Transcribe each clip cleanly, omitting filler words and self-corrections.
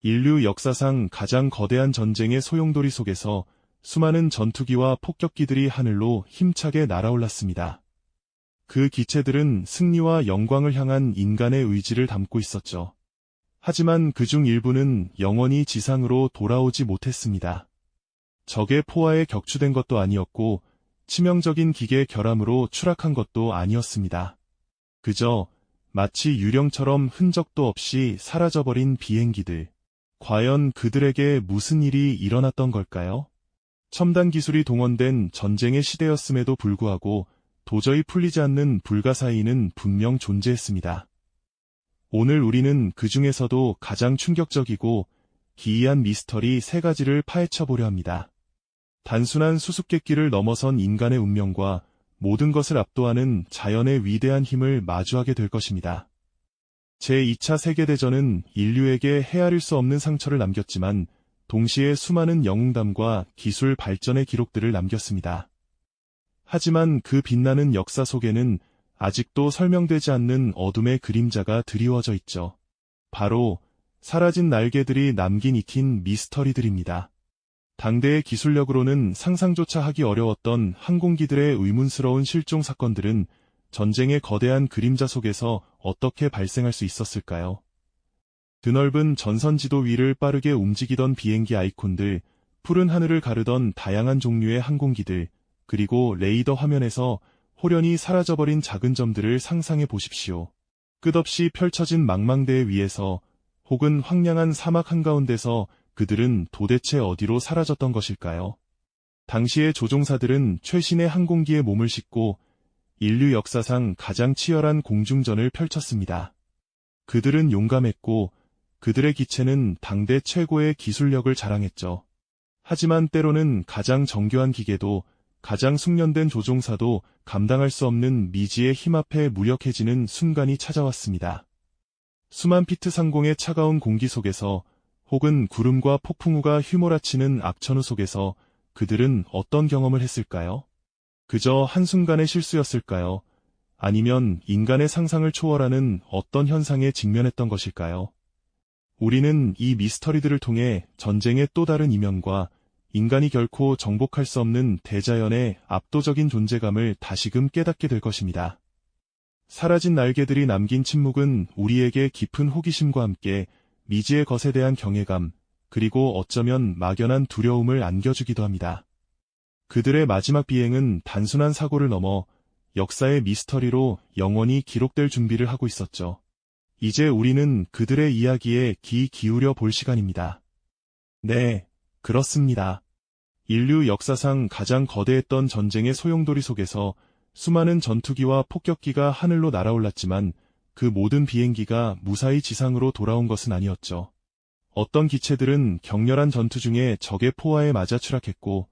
인류 역사상 가장 거대한 전쟁의 소용돌이 속에서 수많은 전투기와 폭격기들이 하늘로 힘차게 날아올랐습니다. 그 기체들은 승리와 영광을 향한 인간의 의지를 담고 있었죠. 하지만 그중 일부는 영원히 지상으로 돌아오지 못했습니다. 적의 포화에 격추된 것도 아니었고 치명적인 기계 결함으로 추락한 것도 아니었습니다. 그저 마치 유령처럼 흔적도 없이 사라져버린 비행기들. 과연 그들에게 무슨 일이 일어났던 걸까요? 첨단 기술이 동원된 전쟁의 시대였음에도 불구하고 도저히 풀리지 않는 불가사의는 분명 존재했습니다. 오늘 우리는 그 중에서도 가장 충격적이고 기이한 미스터리 세 가지를 파헤쳐보려 합니다. 단순한 수수께끼를 넘어선 인간의 운명과 모든 것을 압도하는 자연의 위대한 힘을 마주하게 될 것입니다. 제2차 세계대전은 인류에게 헤아릴 수 없는 상처를 남겼지만 동시에 수많은 영웅담과 기술 발전의 기록들을 남겼습니다. 하지만 그 빛나는 역사 속에는 아직도 설명되지 않는 어둠의 그림자가 드리워져 있죠. 바로 사라진 날개들이 남긴 익힌 미스터리들입니다. 당대의 기술력으로는 상상조차 하기 어려웠던 항공기들의 의문스러운 실종 사건들은 전쟁의 거대한 그림자 속에서 어떻게 발생할 수 있었을까요? 드넓은 전선지도 위를 빠르게 움직이던 비행기 아이콘들, 푸른 하늘을 가르던 다양한 종류의 항공기들, 그리고 레이더 화면에서 호련히 사라져버린 작은 점들을 상상해 보십시오. 끝없이 펼쳐진 망망대해 위에서 혹은 황량한 사막 한가운데서 그들은 도대체 어디로 사라졌던 것일까요? 당시의 조종사들은 최신의 항공기에 몸을 싣고 인류 역사상 가장 치열한 공중전을 펼쳤습니다. 그들은 용감했고 그들의 기체는 당대 최고의 기술력을 자랑했죠. 하지만 때로는 가장 정교한 기계도 가장 숙련된 조종사도 감당할 수 없는 미지의 힘 앞에 무력해지는 순간이 찾아왔습니다. 수만 피트 상공의 차가운 공기 속에서 혹은 구름과 폭풍우가 휘몰아치는 악천후 속에서 그들은 어떤 경험을 했을까요? 그저 한순간의 실수였을까요? 아니면 인간의 상상을 초월하는 어떤 현상에 직면했던 것일까요? 우리는 이 미스터리들을 통해 전쟁의 또 다른 이면과 인간이 결코 정복할 수 없는 대자연의 압도적인 존재감을 다시금 깨닫게 될 것입니다. 사라진 날개들이 남긴 침묵은 우리에게 깊은 호기심과 함께 미지의 것에 대한 경외감, 그리고 어쩌면 막연한 두려움을 안겨주기도 합니다. 그들의 마지막 비행은 단순한 사고를 넘어 역사의 미스터리로 영원히 기록될 준비를 하고 있었죠. 이제 우리는 그들의 이야기에 귀 기울여 볼 시간입니다. 네, 그렇습니다. 인류 역사상 가장 거대했던 전쟁의 소용돌이 속에서 수많은 전투기와 폭격기가 하늘로 날아올랐지만 그 모든 비행기가 무사히 지상으로 돌아온 것은 아니었죠. 어떤 기체들은 격렬한 전투 중에 적의 포화에 맞아 추락했고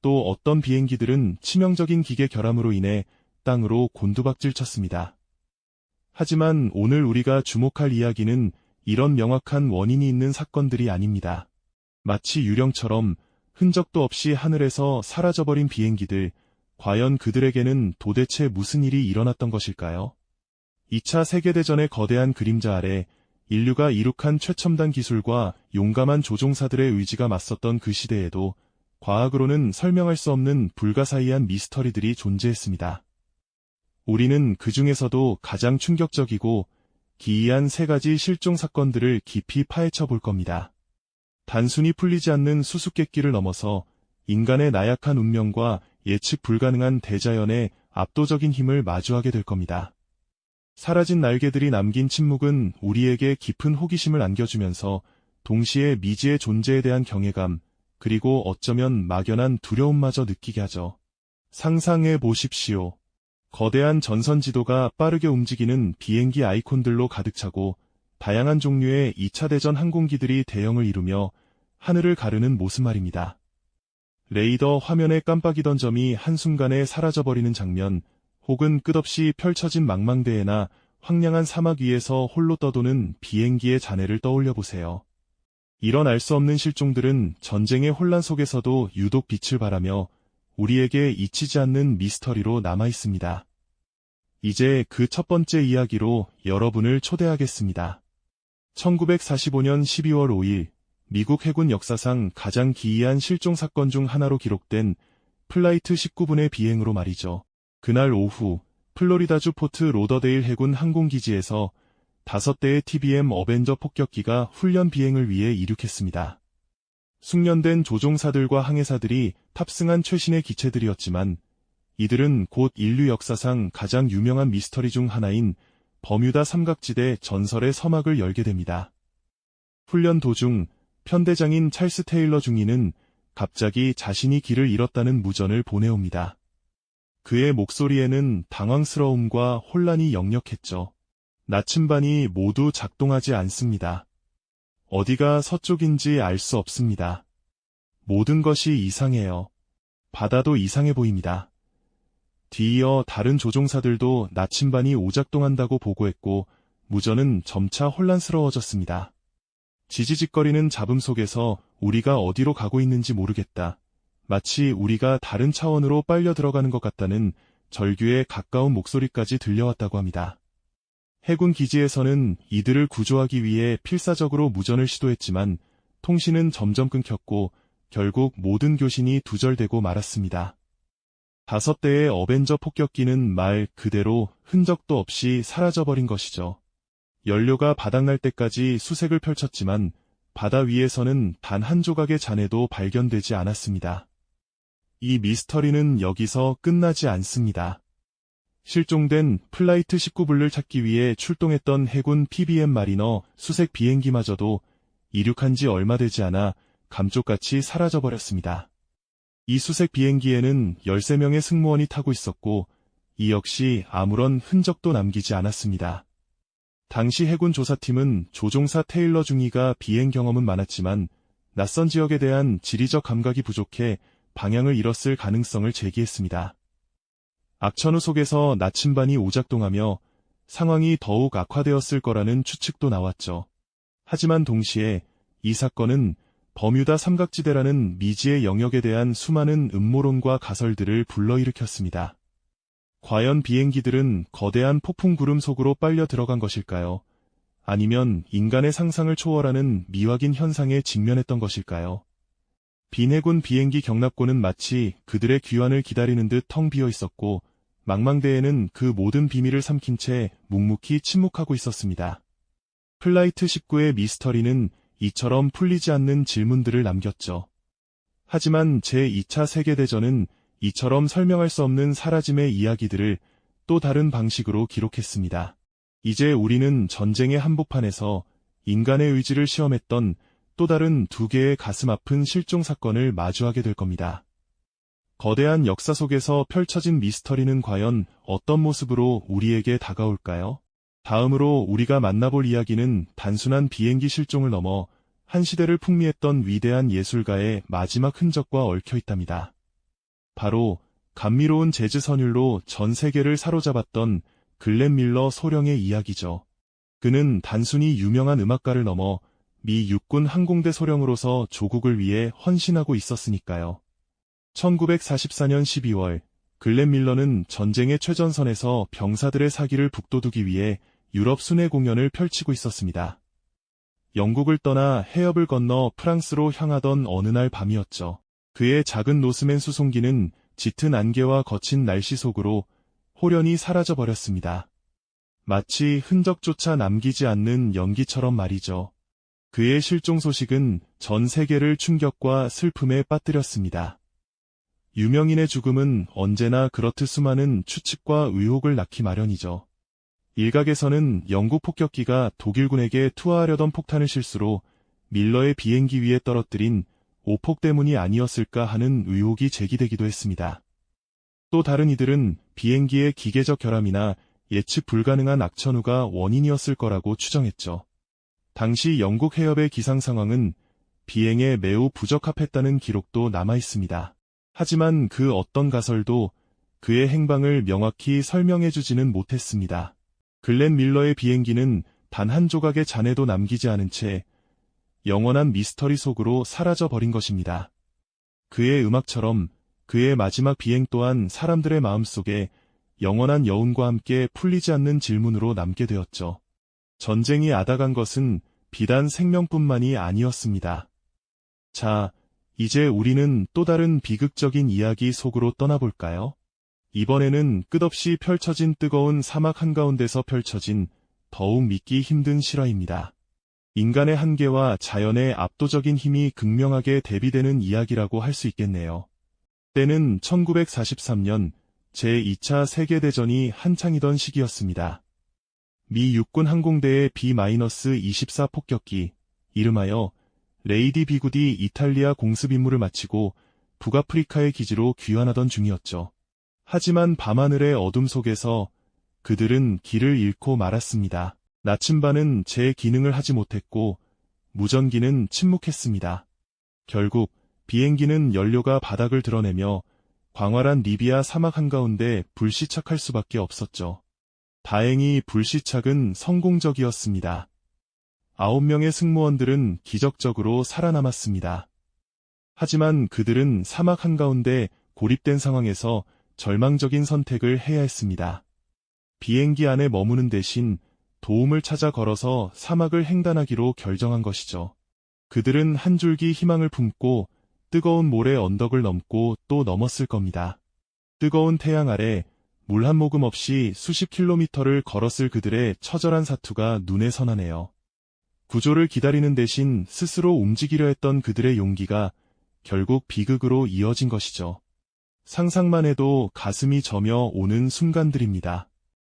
또 어떤 비행기들은 치명적인 기계 결함으로 인해 땅으로 곤두박질 쳤습니다. 하지만 오늘 우리가 주목할 이야기는 이런 명확한 원인이 있는 사건들이 아닙니다. 마치 유령처럼 흔적도 없이 하늘에서 사라져버린 비행기들, 과연 그들에게는 도대체 무슨 일이 일어났던 것일까요? 2차 세계대전의 거대한 그림자 아래 인류가 이룩한 최첨단 기술과 용감한 조종사들의 의지가 맞섰던 그 시대에도 과학으로는 설명할 수 없는 불가사의한 미스터리들이 존재했습니다. 우리는 그 중에서도 가장 충격적이고 기이한 세 가지 실종 사건들을 깊이 파헤쳐 볼 겁니다. 단순히 풀리지 않는 수수께끼를 넘어서 인간의 나약한 운명과 예측 불가능한 대자연의 압도적인 힘을 마주하게 될 겁니다. 사라진 날개들이 남긴 침묵은 우리에게 깊은 호기심을 안겨주면서 동시에 미지의 존재에 대한 경외감, 그리고 어쩌면 막연한 두려움마저 느끼게 하죠. 상상해 보십시오. 거대한 전선 지도가 빠르게 움직이는 비행기 아이콘들로 가득 차고 다양한 종류의 2차 대전 항공기들이 대형을 이루며 하늘을 가르는 모습 말입니다. 레이더 화면에 깜빡이던 점이 한순간에 사라져버리는 장면, 혹은 끝없이 펼쳐진 망망대해나 황량한 사막 위에서 홀로 떠도는 비행기의 잔해를 떠올려 보세요. 이런 알 수 없는 실종들은 전쟁의 혼란 속에서도 유독 빛을 발하며 우리에게 잊히지 않는 미스터리로 남아 있습니다. 이제 그 첫 번째 이야기로 여러분을 초대하겠습니다. 1945년 12월 5일, 미국 해군 역사상 가장 기이한 실종 사건 중 하나로 기록된 플라이트 19분의 비행으로 말이죠. 그날 오후, 플로리다주 포트 로더데일 해군 항공기지에서 5대의 TBM 어벤져 폭격기가 훈련 비행을 위해 이륙했습니다. 숙련된 조종사들과 항해사들이 탑승한 최신의 기체들이었지만 이들은 곧 인류 역사상 가장 유명한 미스터리 중 하나인 버뮤다 삼각지대 전설의 서막을 열게 됩니다. 훈련 도중 편대장인 찰스 테일러 중위는 갑자기 자신이 길을 잃었다는 무전을 보내옵니다. 그의 목소리에는 당황스러움과 혼란이 역력했죠. 나침반이 모두 작동하지 않습니다. 어디가 서쪽인지 알 수 없습니다. 모든 것이 이상해요. 바다도 이상해 보입니다. 뒤이어 다른 조종사들도 나침반이 오작동한다고 보고했고 무전은 점차 혼란스러워졌습니다. 지지직거리는 잡음 속에서 우리가 어디로 가고 있는지 모르겠다. 마치 우리가 다른 차원으로 빨려 들어가는 것 같다는 절규에 가까운 목소리까지 들려왔다고 합니다. 해군 기지에서는 이들을 구조하기 위해 필사적으로 무전을 시도했지만 통신은 점점 끊겼고 결국 모든 교신이 두절되고 말았습니다. 5대의 어벤져 폭격기는 말 그대로 흔적도 없이 사라져버린 것이죠. 연료가 바닥날 때까지 수색을 펼쳤지만 바다 위에서는 단 한 조각의 잔해도 발견되지 않았습니다. 이 미스터리는 여기서 끝나지 않습니다. 실종된 플라이트 19B를 찾기 위해 출동했던 해군 PBM 마리너 수색 비행기마저도 이륙한 지 얼마 되지 않아 감쪽같이 사라져버렸습니다. 이 수색 비행기에는 13명의 승무원이 타고 있었고 이 역시 아무런 흔적도 남기지 않았습니다. 당시 해군 조사팀은 조종사 테일러 중위가 비행 경험은 많았지만 낯선 지역에 대한 지리적 감각이 부족해 방향을 잃었을 가능성을 제기했습니다. 악천후 속에서 나침반이 오작동하며 상황이 더욱 악화되었을 거라는 추측도 나왔죠. 하지만 동시에 이 사건은 버뮤다 삼각지대라는 미지의 영역에 대한 수많은 음모론과 가설들을 불러일으켰습니다. 과연 비행기들은 거대한 폭풍 구름 속으로 빨려 들어간 것일까요? 아니면 인간의 상상을 초월하는 미확인 현상에 직면했던 것일까요? 빈 해군 비행기 경납고는 마치 그들의 귀환을 기다리는 듯 텅 비어 있었고 망망대해는 그 모든 비밀을 삼킨 채 묵묵히 침묵하고 있었습니다. 플라이트 19의 미스터리는 이처럼 풀리지 않는 질문들을 남겼죠. 하지만 제2차 세계대전은 이처럼 설명할 수 없는 사라짐의 이야기들을 또 다른 방식으로 기록했습니다. 이제 우리는 전쟁의 한복판에서 인간의 의지를 시험했던 또 다른 2개의 가슴 아픈 실종 사건을 마주하게 될 겁니다. 거대한 역사 속에서 펼쳐진 미스터리는 과연 어떤 모습으로 우리에게 다가올까요? 다음으로 우리가 만나볼 이야기는 단순한 비행기 실종을 넘어 한 시대를 풍미했던 위대한 예술가의 마지막 흔적과 얽혀 있답니다. 바로 감미로운 재즈 선율로 전 세계를 사로잡았던 글렌 밀러 소령의 이야기죠. 그는 단순히 유명한 음악가를 넘어 미 육군 항공대 소령으로서 조국을 위해 헌신하고 있었으니까요. 1944년 12월, 글렌 밀러는 전쟁의 최전선에서 병사들의 사기를 북돋우기 위해 유럽 순회 공연을 펼치고 있었습니다. 영국을 떠나 해협을 건너 프랑스로 향하던 어느 날 밤이었죠. 그의 작은 노스맨 수송기는 짙은 안개와 거친 날씨 속으로 호련히 사라져버렸습니다. 마치 흔적조차 남기지 않는 연기처럼 말이죠. 그의 실종 소식은 전 세계를 충격과 슬픔에 빠뜨렸습니다. 유명인의 죽음은 언제나 그렇듯 수많은 추측과 의혹을 낳기 마련이죠. 일각에서는 영국 폭격기가 독일군에게 투하하려던 폭탄을 실수로 밀러의 비행기 위에 떨어뜨린 오폭 때문이 아니었을까 하는 의혹이 제기되기도 했습니다. 또 다른 이들은 비행기의 기계적 결함이나 예측 불가능한 악천후가 원인이었을 거라고 추정했죠. 당시 영국 해협의 기상 상황은 비행에 매우 부적합했다는 기록도 남아 있습니다. 하지만 그 어떤 가설도 그의 행방을 명확히 설명해주지는 못했습니다. 글렌 밀러의 비행기는 단 한 조각의 잔해도 남기지 않은 채 영원한 미스터리 속으로 사라져버린 것입니다. 그의 음악처럼 그의 마지막 비행 또한 사람들의 마음속에 영원한 여운과 함께 풀리지 않는 질문으로 남게 되었죠. 전쟁이 아다간 것은 비단 생명뿐만이 아니었습니다. 자, 이제 우리는 또 다른 비극적인 이야기 속으로 떠나볼까요? 이번에는 끝없이 펼쳐진 뜨거운 사막 한가운데서 펼쳐진 더욱 믿기 힘든 실화입니다. 인간의 한계와 자연의 압도적인 힘이 극명하게 대비되는 이야기라고 할 수 있겠네요. 때는 1943년 제2차 세계대전이 한창이던 시기였습니다. 미 육군 항공대의 B-24 폭격기, 이름하여 레이디 비굿이 이탈리아 공습 임무를 마치고 북아프리카의 기지로 귀환하던 중이었죠. 하지만 밤하늘의 어둠 속에서 그들은 길을 잃고 말았습니다. 나침반은 제 기능을 하지 못했고 무전기는 침묵했습니다. 결국 비행기는 연료가 바닥을 드러내며 광활한 리비아 사막 한가운데 불시착할 수밖에 없었죠. 다행히 불시착은 성공적이었습니다. 9명의 승무원들은 기적적으로 살아남았습니다. 하지만 그들은 사막 한가운데 고립된 상황에서 절망적인 선택을 해야 했습니다. 비행기 안에 머무는 대신 도움을 찾아 걸어서 사막을 횡단하기로 결정한 것이죠. 그들은 한 줄기 희망을 품고 뜨거운 모래 언덕을 넘고 또 넘었을 겁니다. 뜨거운 태양 아래 물 한 모금 없이 수십 킬로미터를 걸었을 그들의 처절한 사투가 눈에 선하네요. 구조를 기다리는 대신 스스로 움직이려 했던 그들의 용기가 결국 비극으로 이어진 것이죠. 상상만 해도 가슴이 저며 오는 순간들입니다.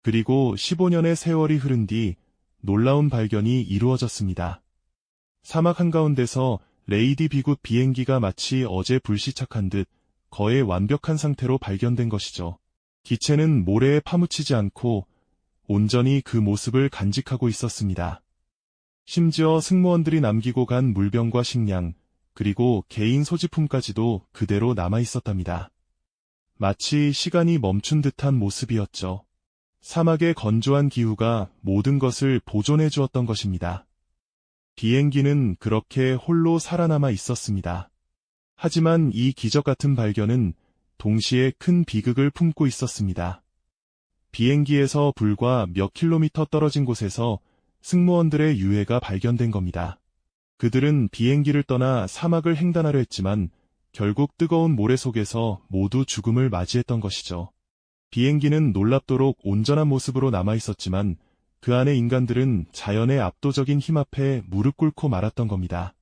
그리고 15년의 세월이 흐른 뒤 놀라운 발견이 이루어졌습니다. 사막 한가운데서 레이디 비굿 비행기가 마치 어제 불시착한 듯 거의 완벽한 상태로 발견된 것이죠. 기체는 모래에 파묻히지 않고 온전히 그 모습을 간직하고 있었습니다. 심지어 승무원들이 남기고 간 물병과 식량, 그리고 개인 소지품까지도 그대로 남아 있었답니다. 마치 시간이 멈춘 듯한 모습이었죠. 사막의 건조한 기후가 모든 것을 보존해 주었던 것입니다. 비행기는 그렇게 홀로 살아남아 있었습니다. 하지만 이 기적 같은 발견은 동시에 큰 비극을 품고 있었습니다. 비행기에서 불과 몇 킬로미터 떨어진 곳에서 승무원들의 유해가 발견된 겁니다. 그들은 비행기를 떠나 사막을 횡단하려 했지만 결국 뜨거운 모래 속에서 모두 죽음을 맞이했던 것이죠. 비행기는 놀랍도록 온전한 모습으로 남아 있었지만 그 안의 인간들은 자연의 압도적인 힘 앞에 무릎 꿇고 말았던 겁니다.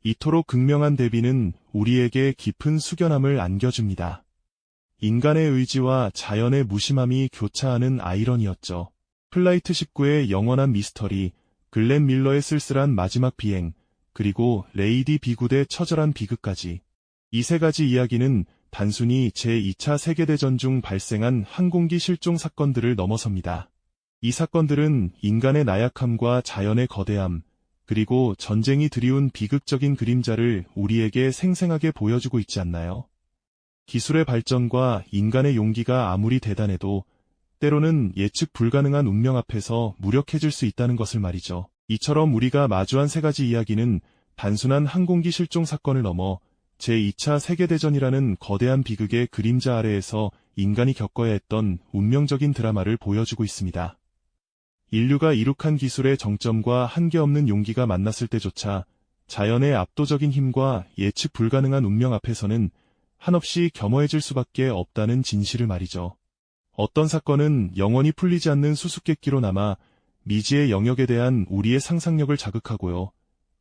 이토록 극명한 대비는 우리에게 깊은 숙연함을 안겨줍니다. 인간의 의지와 자연의 무심함이 교차하는 아이러니였죠. 플라이트 19의 영원한 미스터리, 글렌 밀러의 쓸쓸한 마지막 비행, 그리고 레이디 비굿의 처절한 비극까지. 이 세 가지 이야기는 단순히 제2차 세계대전 중 발생한 항공기 실종 사건들을 넘어섭니다. 이 사건들은 인간의 나약함과 자연의 거대함, 그리고 전쟁이 드리운 비극적인 그림자를 우리에게 생생하게 보여주고 있지 않나요? 기술의 발전과 인간의 용기가 아무리 대단해도 때로는 예측 불가능한 운명 앞에서 무력해질 수 있다는 것을 말이죠. 이처럼 우리가 마주한 세 가지 이야기는 단순한 항공기 실종 사건을 넘어 제2차 세계대전이라는 거대한 비극의 그림자 아래에서 인간이 겪어야 했던 운명적인 드라마를 보여주고 있습니다. 인류가 이룩한 기술의 정점과 한계 없는 용기가 만났을 때조차 자연의 압도적인 힘과 예측 불가능한 운명 앞에서는 한없이 겸허해질 수밖에 없다는 진실을 말이죠. 어떤 사건은 영원히 풀리지 않는 수수께끼로 남아 미지의 영역에 대한 우리의 상상력을 자극하고요.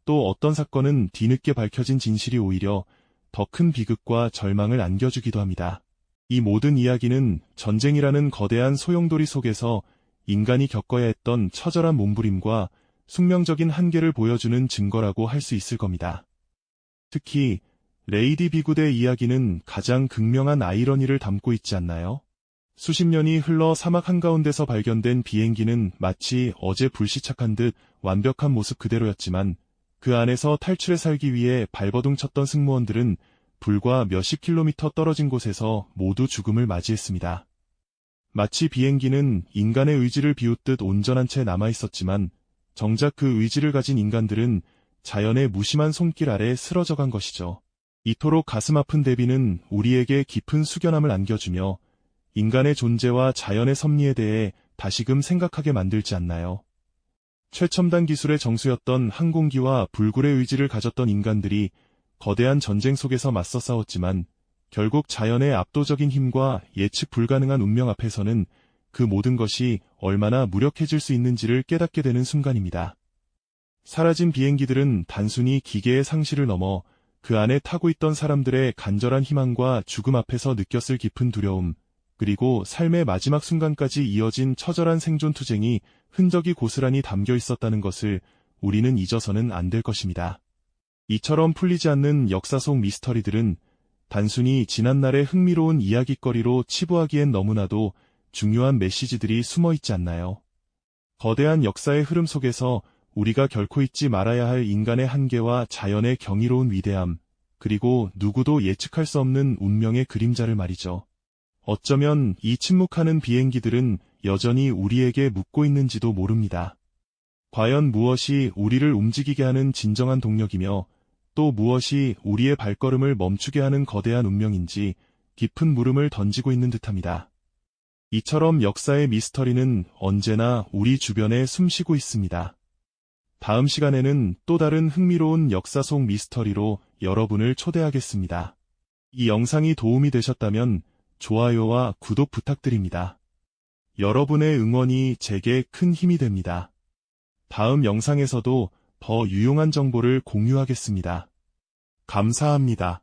또 어떤 사건은 뒤늦게 밝혀진 진실이 오히려 더 큰 비극과 절망을 안겨주기도 합니다. 이 모든 이야기는 전쟁이라는 거대한 소용돌이 속에서 인간이 겪어야 했던 처절한 몸부림과 숙명적인 한계를 보여주는 증거라고 할 수 있을 겁니다. 특히 레이디 비굿의 이야기는 가장 극명한 아이러니를 담고 있지 않나요? 수십 년이 흘러 사막 한가운데서 발견된 비행기는 마치 어제 불시착한 듯 완벽한 모습 그대로였지만 그 안에서 탈출해 살기 위해 발버둥 쳤던 승무원들은 불과 몇십 킬로미터 떨어진 곳에서 모두 죽음을 맞이했습니다. 마치 비행기는 인간의 의지를 비웃듯 온전한 채 남아있었지만 정작 그 의지를 가진 인간들은 자연의 무심한 손길 아래 쓰러져간 것이죠. 이토록 가슴 아픈 대비는 우리에게 깊은 숙연함을 안겨주며 인간의 존재와 자연의 섭리에 대해 다시금 생각하게 만들지 않나요? 최첨단 기술의 정수였던 항공기와 불굴의 의지를 가졌던 인간들이 거대한 전쟁 속에서 맞서 싸웠지만 결국 자연의 압도적인 힘과 예측 불가능한 운명 앞에서는 그 모든 것이 얼마나 무력해질 수 있는지를 깨닫게 되는 순간입니다. 사라진 비행기들은 단순히 기계의 상실을 넘어 그 안에 타고 있던 사람들의 간절한 희망과 죽음 앞에서 느꼈을 깊은 두려움, 그리고 삶의 마지막 순간까지 이어진 처절한 생존 투쟁이 흔적이 고스란히 담겨 있었다는 것을 우리는 잊어서는 안 될 것입니다. 이처럼 풀리지 않는 역사 속 미스터리들은 단순히 지난날의 흥미로운 이야깃거리로 치부하기엔 너무나도 중요한 메시지들이 숨어 있지 않나요? 거대한 역사의 흐름 속에서 우리가 결코 잊지 말아야 할 인간의 한계와 자연의 경이로운 위대함, 그리고 누구도 예측할 수 없는 운명의 그림자를 말이죠. 어쩌면 이 침묵하는 비행기들은 여전히 우리에게 묻고 있는지도 모릅니다. 과연 무엇이 우리를 움직이게 하는 진정한 동력이며 또 무엇이 우리의 발걸음을 멈추게 하는 거대한 운명인지 깊은 물음을 던지고 있는 듯합니다. 이처럼 역사의 미스터리는 언제나 우리 주변에 숨쉬고 있습니다. 다음 시간에는 또 다른 흥미로운 역사 속 미스터리로 여러분을 초대하겠습니다. 이 영상이 도움이 되셨다면 좋아요와 구독 부탁드립니다. 여러분의 응원이 제게 큰 힘이 됩니다. 다음 영상에서도 더 유용한 정보를 공유하겠습니다. 감사합니다.